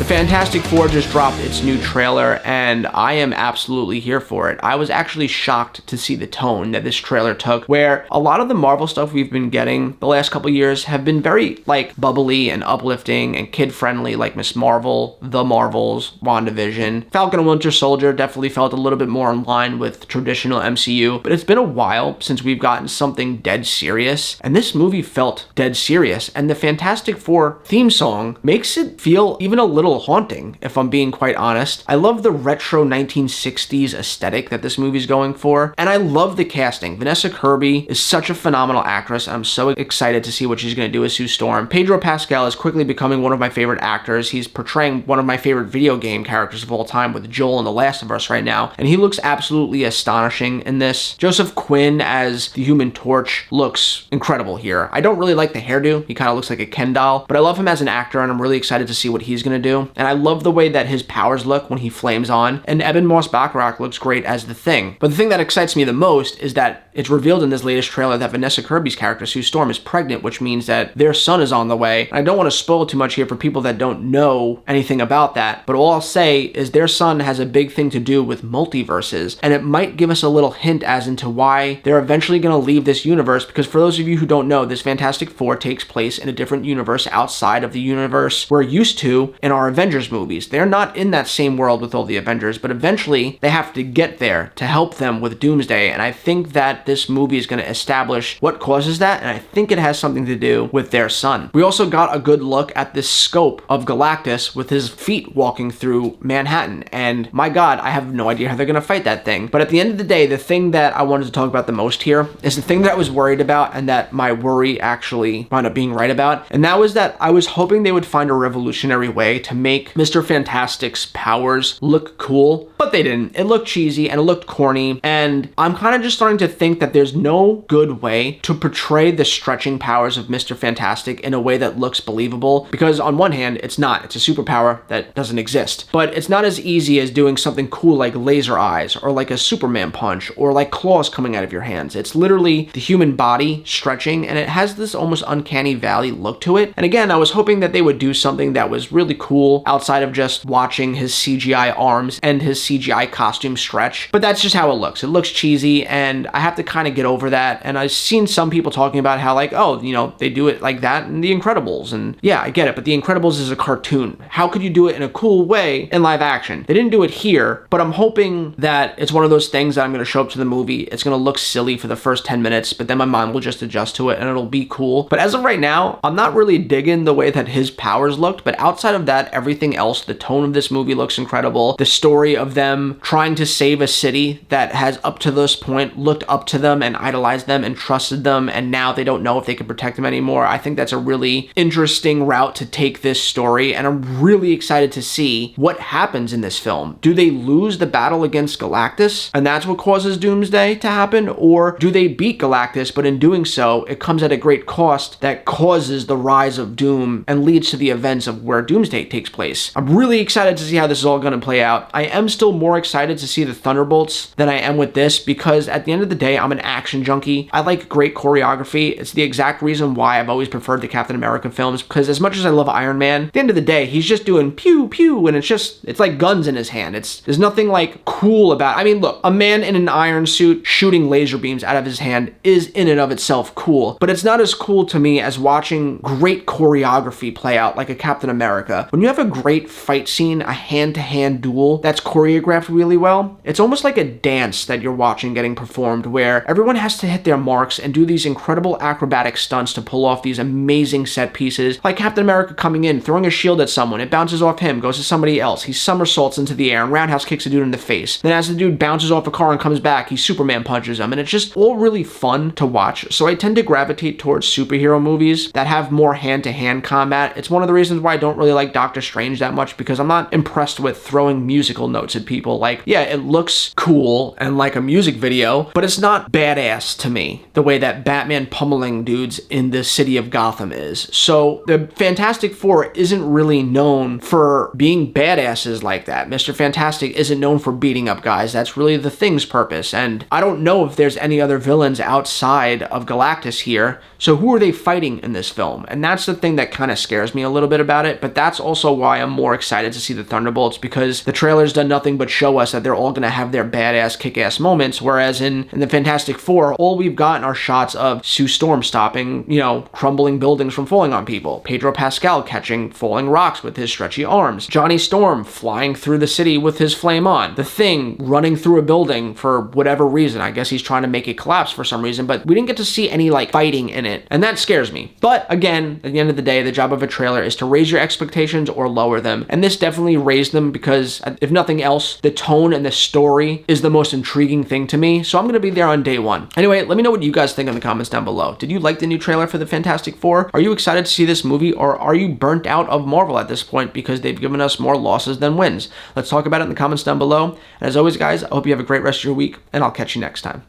The Fantastic Four just dropped its new trailer, and I am absolutely here for it. I was actually shocked to see the tone that this trailer took, where a lot of the Marvel stuff we've been getting the last couple years have been very, like, bubbly and uplifting and kid-friendly, like Ms. Marvel, The Marvels, WandaVision. Falcon and Winter Soldier definitely felt a little bit more in line with traditional MCU, but it's been a while since we've gotten something dead serious, and this movie felt dead serious, and the Fantastic Four theme song makes it feel even a little haunting, if I'm being quite honest. I love the retro 1960s aesthetic that this movie's going for, and I love the casting. Vanessa Kirby is such a phenomenal actress. I'm so excited to see what she's going to do as Sue Storm. Pedro Pascal is quickly becoming one of my favorite actors. He's portraying one of my favorite video game characters of all time with Joel in The Last of Us right now, and he looks absolutely astonishing in this. Joseph Quinn as the Human Torch looks incredible here. I don't really like the hairdo. He kind of looks like a Ken doll, but I love him as an actor, and I'm really excited to see what he's going to do. And I love the way that his powers look when he flames on, and Eben Moss-Bachrach looks great as the Thing. But the thing that excites me the most is that it's revealed in this latest trailer that Vanessa Kirby's character, Sue Storm, is pregnant, which means that their son is on the way. And I don't want to spoil too much here for people that don't know anything about that, but all I'll say is their son has a big thing to do with multiverses, and it might give us a little hint as into why they're eventually going to leave this universe, because for those of you who don't know, this Fantastic Four takes place in a different universe outside of the universe we're used to in our Avengers movies. They're not in that same world with all the Avengers, but eventually they have to get there to help them with Doomsday, and I think that this movie is going to establish what causes that, and I think it has something to do with their son. We also got a good look at the scope of Galactus with his feet walking through Manhattan, and my god, I have no idea how they're going to fight that thing. But at the end of the day, the thing that I wanted to talk about the most here is the thing that I was worried about, and that my worry actually wound up being right about, and that was that I was hoping they would find a revolutionary way to make Mr. Fantastic's powers look cool, but they didn't. It looked cheesy and it looked corny, and I'm kind of just starting to think that there's no good way to portray the stretching powers of Mr. Fantastic in a way that looks believable, because on one hand, it's a superpower that doesn't exist, but it's not as easy as doing something cool like laser eyes, or like a Superman punch, or like claws coming out of your hands. It's literally the human body stretching, and it has this almost uncanny valley look to it. And again, I was hoping that they would do something that was really cool outside of just watching his CGI arms and his CGI costume stretch, but that's just how it looks. It looks cheesy, and I have to kind of get over that. And I've seen some people talking about how, like, oh, you know, they do it like that in The Incredibles, and yeah, I get it, but The Incredibles is a cartoon. How could you do it in a cool way in live action? They didn't do it here, but I'm hoping that it's one of those things that I'm going to show up to the movie, it's going to look silly for the first 10 minutes, but then my mind will just adjust to it and it'll be cool. But as of right now, I'm not really digging the way that his powers looked, but outside of that, everything else, the tone of this movie looks incredible. The story of them trying to save a city that has up to this point looked up to them and idolized them and trusted them, and now they don't know if they can protect them anymore. I think that's a really interesting route to take this story, and I'm really excited to see what happens in this film. Do they lose the battle against Galactus, and that's what causes Doomsday to happen? Or do they beat Galactus, but in doing so, it comes at a great cost that causes the rise of Doom and leads to the events of where Doomsday takes place? I'm really excited to see how this is all going to play out. I am still more excited to see the Thunderbolts than I am with this, because at the end of the day, I'm an action junkie. I like great choreography. It's the exact reason why I've always preferred the Captain America films, because as much as I love Iron Man, at the end of the day, he's just doing pew pew, and it's like guns in his hand. There's nothing like cool about it. I mean, look, a man in an iron suit shooting laser beams out of his hand is in and of itself cool, but it's not as cool to me as watching great choreography play out like a Captain America. When you have a great fight scene, a hand-to-hand duel that's choreographed really well, it's almost like a dance that you're watching getting performed, where everyone has to hit their marks and do these incredible acrobatic stunts to pull off these amazing set pieces, like Captain America coming in, throwing a shield at someone, it bounces off him, goes to somebody else, he somersaults into the air and roundhouse kicks a dude in the face. Then as the dude bounces off a car and comes back, he Superman punches him, and it's just all really fun to watch. So I tend to gravitate towards superhero movies that have more hand-to-hand combat. It's one of the reasons why I don't really like Doctor Strange that much, because I'm not impressed with throwing musical notes at people. Like, yeah, it looks cool and like a music video, but it's not badass to me the way that Batman pummeling dudes in the city of Gotham is. So the Fantastic Four isn't really known for being badasses like that. Mr. Fantastic isn't known for beating up guys. That's really the Thing's purpose, and I don't know if there's any other villains outside of Galactus here, so who are they fighting in this film? And that's the thing that kind of scares me a little bit about it, but that's also why I'm more excited to see the Thunderbolts, because the trailer's done nothing but show us that they're all going to have their badass kick-ass moments, whereas in the Fantastic Four, all we've gotten are shots of Sue Storm stopping, crumbling buildings from falling on people, Pedro Pascal catching falling rocks with his stretchy arms, Johnny Storm flying through the city with his flame on, the Thing running through a building for whatever reason. I guess he's trying to make it collapse for some reason, but we didn't get to see any fighting in it, and that scares me. But again, at the end of the day, the job of a trailer is to raise your expectations or lower them, and this definitely raised them, because if nothing else, the tone and the story is the most intriguing thing to me, so I'm gonna be there on day one. Anyway, let me know what you guys think in the comments down below. Did you like the new trailer for the Fantastic Four? Are you excited to see this movie, or are you burnt out of Marvel at this point because they've given us more losses than wins? Let's talk about it in the comments down below. And as always, guys, I hope you have a great rest of your week, and I'll catch you next time.